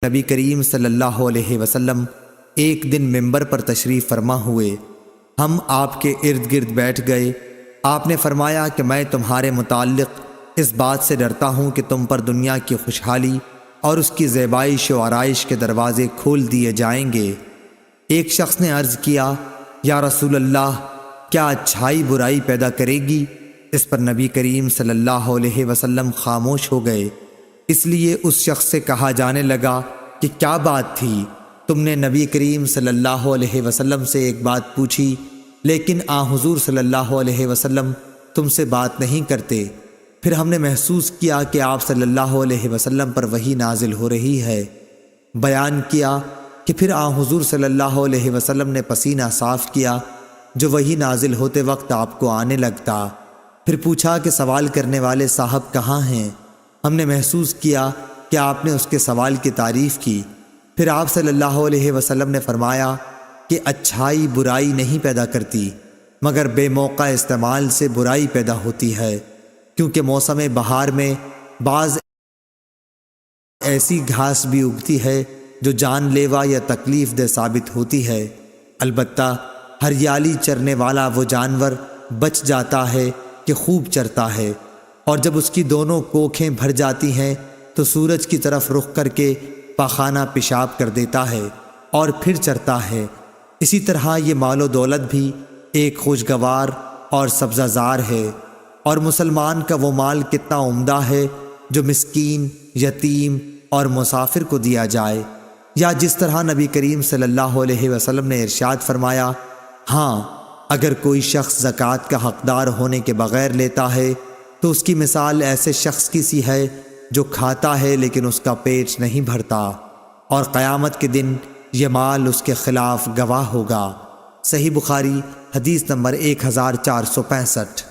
نبی کریم صلی اللہ علیہ وسلم ایک دن ممبر پر تشریف فرما ہوئے۔ ہم آپ کے ارد گرد بیٹھ گئے۔ آپ نے فرمایا کہ میں تمہارے متعلق اس بات سے ڈرتا ہوں کہ تم پر دنیا کی خوشحالی اور اس کی زیبائش و آرائش کے دروازے کھول دیے جائیں گے۔ ایک شخص نے عرض کیا، یا رسول اللہ، کیا اچھائی برائی پیدا کرے گی؟ اس پر نبی کریم صلی اللہ علیہ وسلم خاموش ہو گئے۔ اس لیے اس شخص سے کہا جانے لگا کہ کیا بات تھی؟ تم نے نبی کریم صلی اللہ علیہ وسلم سے ایک بات پوچھی، لیکن حضور صلی اللہ علیہ وسلم تم سے بات نہیں کرتے۔ پھر ہم نے محسوس کیا کہ آپ صلی اللہ علیہ وسلم پر وحی نازل ہو رہی ہے۔ بیان کیا کہ پھر حضور صلی اللہ علیہ وسلم نے پسینہ صاف کیا جو وحی نازل ہوتے وقت آپ کو آنے لگتا۔ پھر پوچھا کہ سوال کرنے والے صاحب کہاں ہیں؟ ہم نے محسوس کیا کہ آپ نے اس کے سوال کی تعریف کی۔ پھر آپ صلی اللہ علیہ وسلم نے فرمایا کہ اچھائی برائی نہیں پیدا کرتی، مگر بے موقع استعمال سے برائی پیدا ہوتی ہے، کیونکہ موسم بہار میں بعض ایسی گھاس بھی اگتی ہے جو جان لیوا یا تکلیف دہ ثابت ہوتی ہے۔ البتہ ہریالی چرنے والا وہ جانور بچ جاتا ہے کہ خوب چرتا ہے، اور جب اس کی دونوں کوکھیں بھر جاتی ہیں تو سورج کی طرف رخ کر کے پاخانہ پیشاب کر دیتا ہے اور پھر چرتا ہے۔ اسی طرح یہ مال و دولت بھی ایک خوشگوار اور سبزہ زار ہے، اور مسلمان کا وہ مال کتنا عمدہ ہے جو مسکین، یتیم اور مسافر کو دیا جائے۔ یا جس طرح نبی کریم صلی اللہ علیہ وسلم نے ارشاد فرمایا، ہاں، اگر کوئی شخص زکوٰۃ کا حقدار ہونے کے بغیر لیتا ہے تو اس کی مثال ایسے شخص کی سی ہے جو کھاتا ہے لیکن اس کا پیٹ نہیں بھرتا، اور قیامت کے دن یہ مال اس کے خلاف گواہ ہوگا۔ صحیح بخاری حدیث نمبر 1465۔